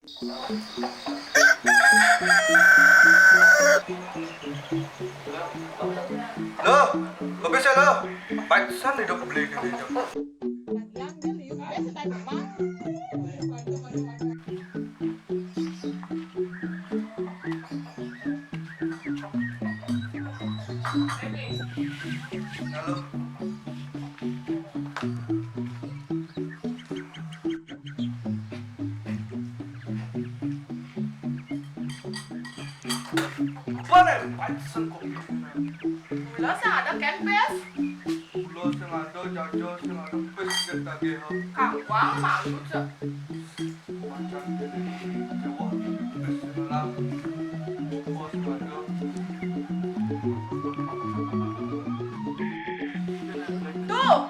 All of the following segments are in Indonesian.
Loh, kok bisa lo? Pantesan hidup beli gini. Halo. Mana pantesan kok gini? Gula sing ada kan pes? Gula sing ada, jajo sing ada, pes jet tagih. Kawang malu cek. Macam gini, Jawa, pes sing lang. Bos ada. Tuh.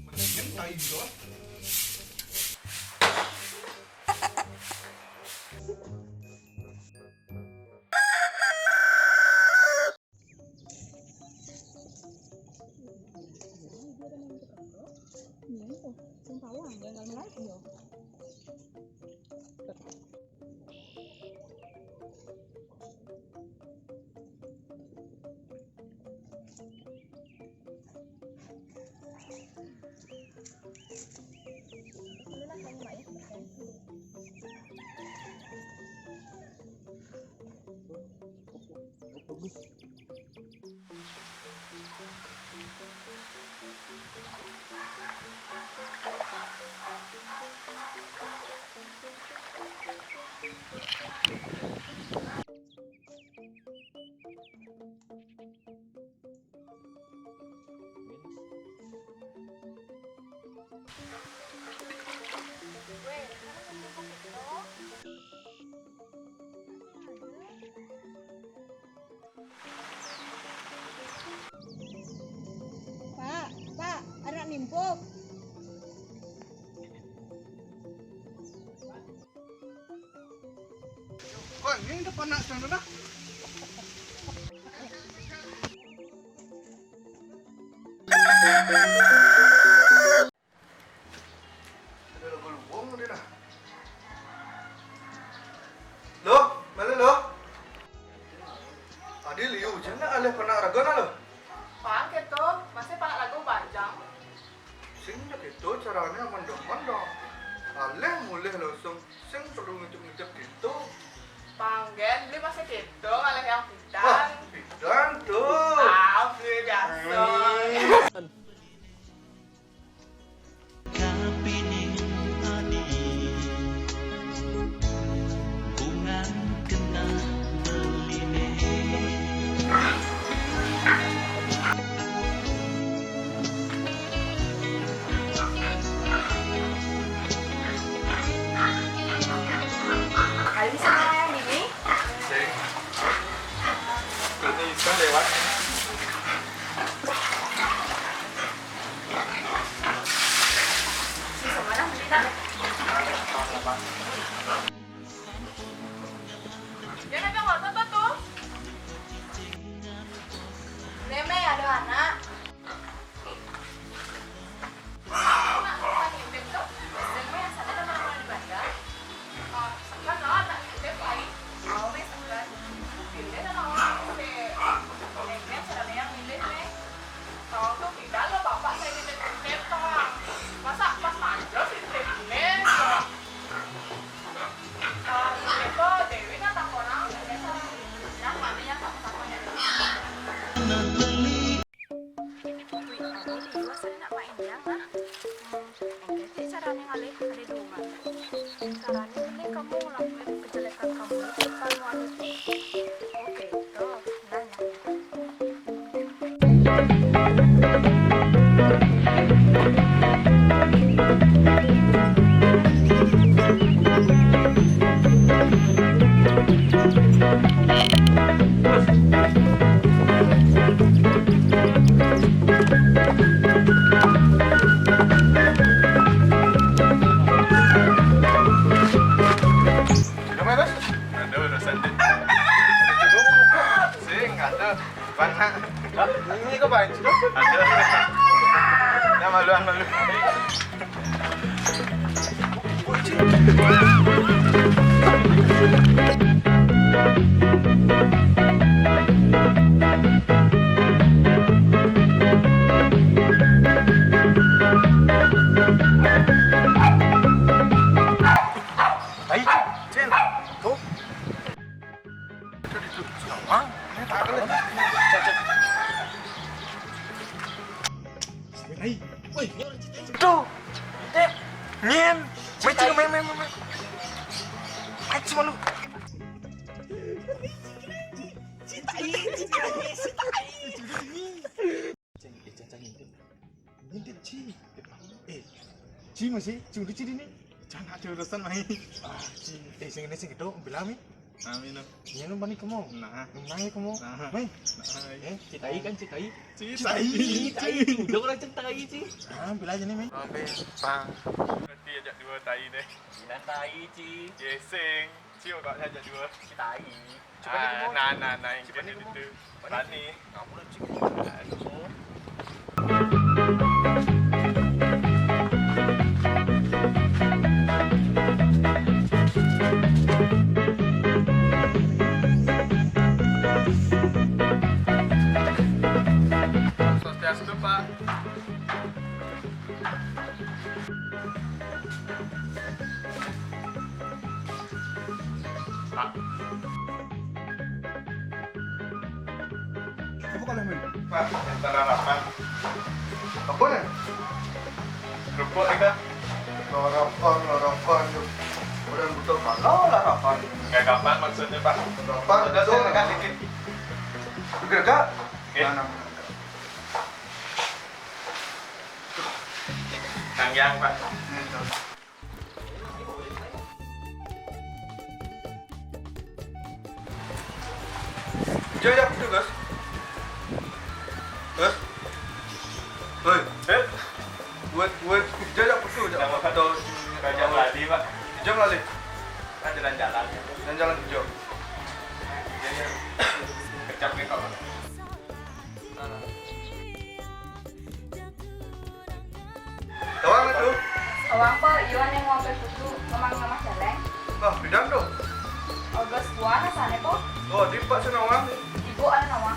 Mendingan tai doang. Pak, anak nimpuk. Kok ini depan nak sana dah? Ada lagu luang dia dah. Loh, mana lo? Adi liu, jangan alih pernah ragan lo. Pak gitu, masih pak lagu panjang. Singnya gitu caranya mandang-mandang. Alih mulih langsung sing perlu ngicip-ngicip gitu. Panggen beli masih gitu, ngalih yang Wah, bidan. bidan tuh. Ah, beli biasa. Kapining ani bungan kena beline Kali sama yang ini, Sing. Berarti bisa lewat. si semana kita. Dia nabi nggak tahu tuh. Neme ada anak. Nak, bukan intip tuh. Neme yang sana ada mana di bandar. Oh, sekarang lah anak intip lain. Oh, me sekarang. Pilih dan orang intip. Neme cara yang milih me. Kalau tuh tidak lo bapak saya intip toh. Masa pas manja sih intip me. Itu Dewi kan tak orang biasa. Yang mana yang tak-taknya. caranya ini kamu ngelakuin kejelekan kamu di depan wanita. Oke, tuh, nanya. Sudah mas? Ada urusan deh. Sing, ada. Mana? Ini kok baik sih? Ada. Ya maluan. Hai, Cin. Tuh. Itu sama. Ini tak ada. Ay, woi, tuh, dep, nyen, macam main. Macam lu. Ci masih, cuma di sini. Jangan ada urusan main. Ci, sing itu, bilang mi. Amin. Ini lu bani kamu. Nah, nanya kamu. Main. Citai kan citai. Udah orang citai sih. Ambil aja nih, Mei. Ambil, Bang. Nanti ajak dua tai deh. Bilang tai Ci. Yeseng. Cio kok ajak dua. Tai. Nah, yang kena itu. Bani. Kamu lah Ci. Swastiastu, Pak. Pak. Apa kalau main? Pak, minta harapan. Apa nih? Krupuk kita. Larapan. Udah betul mana larapan? Kayak kapan maksudnya, Pak? Larapan, Sudah betul. saya tekan dikit. Gerak. Oke. Mana? Nangyang, Pak. Jajak itu, Gus. Gus. Hei, buat jajak itu, Nama atau Raja Melati, Pak. hijau lali Kan jalan-jalan. dan jalan hijau. Jadi kecap nih kok. Tawang itu, Awang po, iwan yang waktu itu ngemang-ngemang jeleng. bidang dong. Ogas buah rasanya po. Oh, di Pak Senawang. Ibu ada nama.